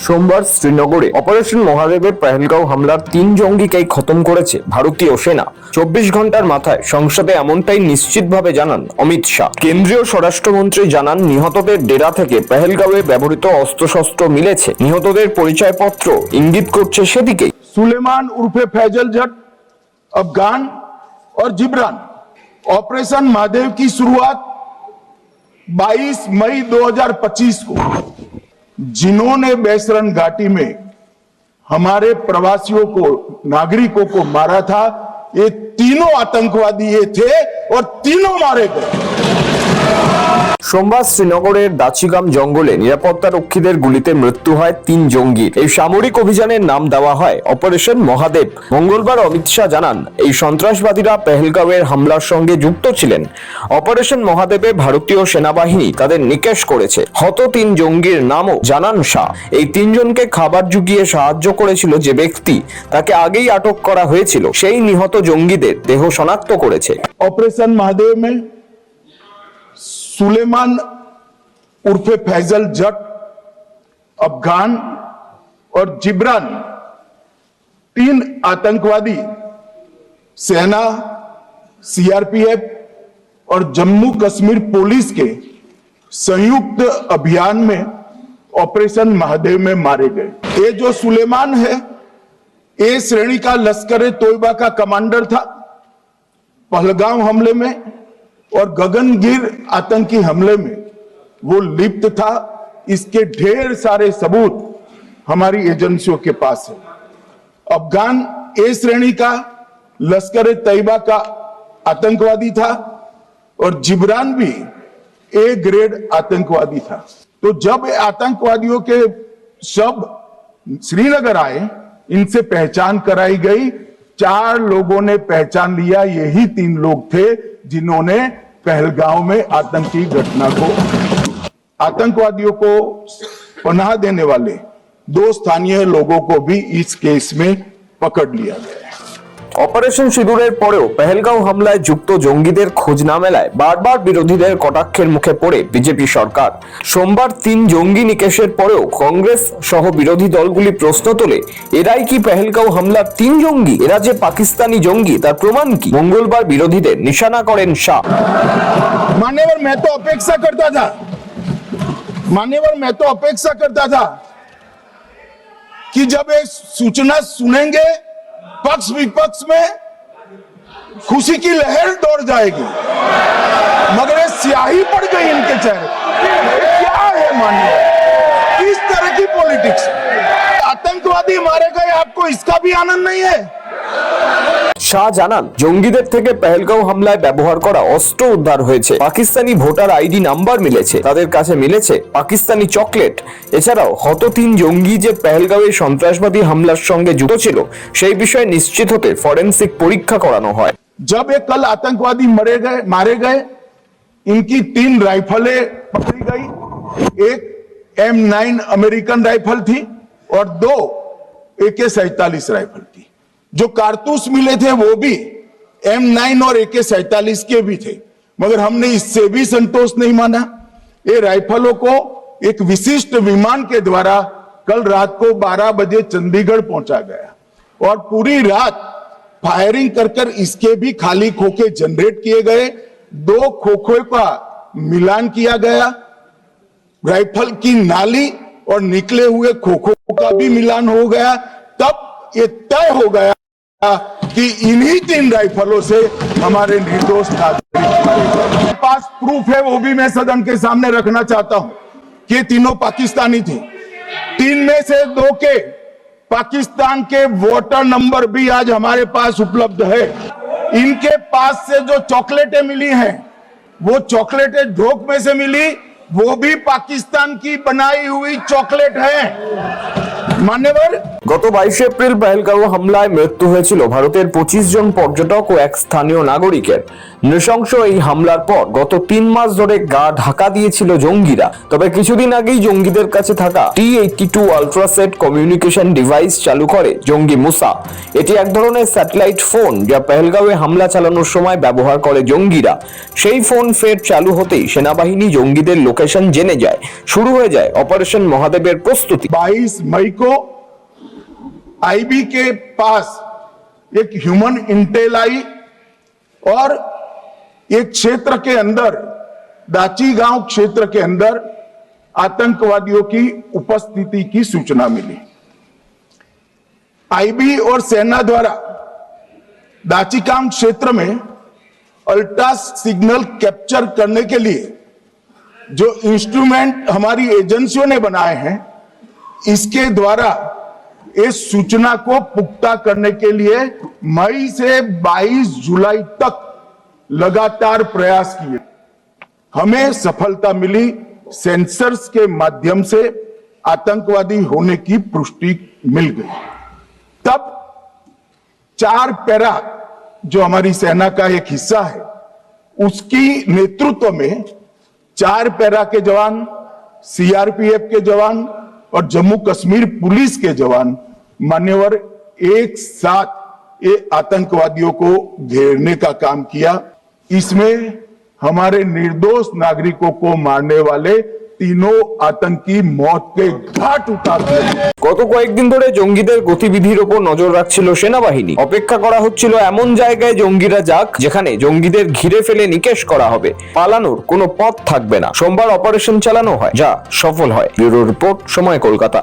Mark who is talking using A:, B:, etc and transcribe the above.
A: সোমবার শ্রীনগরে অপারেশন মহাদেবের পেহেলগাঁও হামলার 3 জঙ্গিকেই খতম করেছে ভারতীয় সেনা। 24 ঘন্টার মাথায় সংসদে এমনটাই নিশ্চিতভাবে জানান অমিত শাহ। কেন্দ্রীয় স্বরাষ্ট্রমন্ত্রী জানান, নিহতদের ডেরা থেকে পেহেলগাঁওয়ে ব্যবহৃত অস্ত্রশস্ত্র মিলেছে। নিহতদের পরিচয়পত্র ইঙ্গিত করছে সেদিকেই।
B: सुलेमान उर्फे फैजल जट, अफगान और जिब्रान। ऑपरेशन महादेव की शुरुआत 22 मई 2025 को जिन्होंने बैसरन घाटी में हमारे प्रवासियों को, नागरिकों को मारा था, ये तीनों आतंकवादी ये थे और तीनों मारे गए।
A: সোমবার শ্রীনগরের দাচিগাম জঙ্গলে নিরাপত্তা রক্ষীদের গুলিতে মৃত্যু হয় 3 জঙ্গির। এই সামরিক অভিযানের নাম দেওয়া হয় অপারেশন মহাদেব। মঙ্গলবার অমিত শাহ জানান, এই সন্ত্রাসবাদীরা পেহেলগাঁওয়ের হামলার সঙ্গে যুক্ত ছিলেন। অপারেশন মহাদেবে ভারতীয় সেনাবাহিনী তাদের নিকেশ করেছে। হত 3 জঙ্গির নামও জানান শাহ। এই 3 জনকে খাবার জুগিয়ে সাহায্য করেছিল যে ব্যক্তি, তাকে আগেই আটক করা হয়েছিল, সেই নিহত জঙ্গিদের দেহ শনাক্ত করেছে।
B: ऑपरेशन महादेव में सुलेमान उर्फे फैजल जट, अफगान और जिब्रान 3 आतंकवादी सेना, सीआरपीएफ और जम्मू कश्मीर पुलिस के संयुक्त अभियान में ऑपरेशन महादेव में मारे गए। ये जो सुलेमान है, ए श्रेणी का लश्कर तोयबा का कमांडर था। पहलगाम हमले में और गगनगिर आतंकी हमले में वो लिप्त था। इसके ढेर सारे सबूत हमारी एजेंसियों के पास है। अफगान ए श्रेणी का लश्कर तैयबा का आतंकवादी था और जिब्रान भी ए ग्रेड आतंकवादी था। तो जब आतंकवादियों के शव श्रीनगर आए, इनसे पहचान कराई गई। 4 लोगों ने पहचान लिया, यही 3 लोग थे जिन्होंने पहलगांव में आतंकी घटना को, आतंकवादियों को पनाह देने वाले 2 स्थानीय लोगों को भी इस केस में पकड़ लिया गया।
A: অপারেশন সিঁদুরের পরেও পেহেলগাঁও হামলায় যুক্ত জঙ্গিদের খোঁজ না মেলায় বারবার বিরোধীদের কটাক্ষের মুখে পড়ে বিজেপি সরকার। সোমবার 3 জঙ্গি নিকেশের পরেও কংগ্রেস সহ বিরোধী দলগুলি প্রশ্ন তোলে, এরাই কি পেহেলগাঁও হামলার 3 জঙ্গি? এরা যে পাকিস্তানি জঙ্গি, তার প্রমাণ কি? মঙ্গলবার বিরোধীদের নিশানা করেন শাহ।
B: मान्यवर, मैं तो अपेक्षा करता था, मान्यवर मैं तो अपेक्षा करता था कि जब ये सूचना सुनेंगे पक्ष विपक्ष में खुशी की लहर दौड़ जाएगी, मगर ये स्याही पड़ गई इनके चेहरे। ये क्या है मान्यवर? किस तरह की पॉलिटिक्स? आतंकवादी मारे गए, आपको इसका भी आनंद नहीं है?
A: শাহ জানান, জঙ্গিদের থেকে পেহেলগাঁও হামলায় ব্যবহার করা অস্ত্র উদ্ধার হয়েছে। পাকিস্তানি ভোটার আইডি নাম্বার মিলেছে, তাদের কাছে মিলেছে পাকিস্তানি চকলেট। এছাড়াও হত 3 জঙ্গি যে পেহেলগাঁওয়ে সন্ত্রাসবাদী হামলার সঙ্গে যুক্ত ছিল, সেই বিষয়ে নিশ্চিত হতে ফরেন্সিক পরীক্ষা করানো হয়।
B: जब ये कल आतंकवादी मारे गए, इनकी 3 राइफलें पकड़ी गई। एक M9 अमेरिकन राइफल थी और 2 AK-47 राइफल थी। जो कारतूस मिले थे वो भी M9 और AK-47 के भी थे, मगर हमने इससे भी संतोष नहीं माना। ये राइफलों को एक विशिष्ट विमान के द्वारा कल रात को 12 बजे चंडीगढ़ पहुंचा गया और पूरी रात फायरिंग कर इसके भी खाली खोखे जनरेट किए गए। 2 खोखों का मिलान किया गया, राइफल की नाली और निकले हुए खोखों का भी मिलान हो गया। तब ये तय हो गया कि इन्हीं 3 राइफलों से हमारे निर्दोष नागरिक पास प्रूफ है, वो भी मैं सदन के सामने रखना चाहता हूं कि ये तीनों पाकिस्तानी थे। 3 में से 2 के पाकिस्तान के वोटर नंबर भी आज हमारे पास उपलब्ध है। इनके पास से जो चॉकलेटें मिली हैं, वो चॉकलेटें ढोक में से मिली, वो भी पाकिस्तान की बनाई हुई चॉकलेट है। मान्यवर,
A: গত 22 এপ্রিল পেহেলগাঁও হামলায় মৃত্যু হয়েছিল ভারতের 25 জন পর্যটক ও এক স্থানীয় নাগরিকের। নৃশংস এই হামলার পর গত 3 মাস ধরে গা ঢাকা দিয়েছিল জঙ্গিরা। তবে কিছুদিন আগেই জঙ্গিদের কাছে থাকা T-82 আল্ট্রাসেট কমিউনিকেশন ডিভাইস চালু করে জঙ্গি মুসা। এটি এক ধরনের স্যাটেলাইট ফোন যা পেহেলগাঁওয়ে হামলা চালানোর সময় ব্যবহার করে জঙ্গিরা। সেই ফোন ফের চালু হতেই সেনাবাহিনী জঙ্গিদের লোকেশন জেনে যায়। শুরু হয়ে যায় অপারেশন মহাদেবের প্রস্তুতি।
B: 22 मई को आईबी के पास एक ह्यूमन इंटेल आई और एक क्षेत्र के अंदर दाची गांव क्षेत्र के अंदर आतंकवादियों की उपस्थिति की सूचना मिली। आईबी और सेना द्वारा दाची गांव क्षेत्र में अल्ट्रा सिग्नल कैप्चर करने के लिए जो इंस्ट्रूमेंट हमारी एजेंसियों ने बनाए हैं, इसके द्वारा इस सूचना को पुख्ता करने के लिए मई से 22 जुलाई तक लगातार प्रयास किए। हमें सफलता मिली। सेंसर्स के माध्यम से आतंकवादी होने की पुष्टि मिल गई। तब 4 पैरा जो हमारी सेना का एक हिस्सा है, उसकी नेतृत्व में 4 पैरा के जवान, सीआरपीएफ के जवान और जम्मू कश्मीर पुलिस के जवान मान्यवर एक साथ ये आतंकवादियों को घेरने का काम किया। इसमें हमारे निर्दोष नागरिकों को मारने वाले तीनों आतंकी मौत के घाट उतार दिए।
A: গত কয়েকদিন ধরে জঙ্গিদের গতিবিধির উপর নজর রাখছিল সেনাবাহিনী। অপেক্ষা করা হচ্ছিল এমন জায়গায় জঙ্গিরা যাক যেখানে জঙ্গিদের ঘিরে ফেলে নিকেশ করা হবে, পালানোর কোনো পথ থাকবে না। সোমবার অপারেশন চালানো হয়, যা সফল হয়। ব্যুরো রিপোর্ট, সময়, কলকাতা।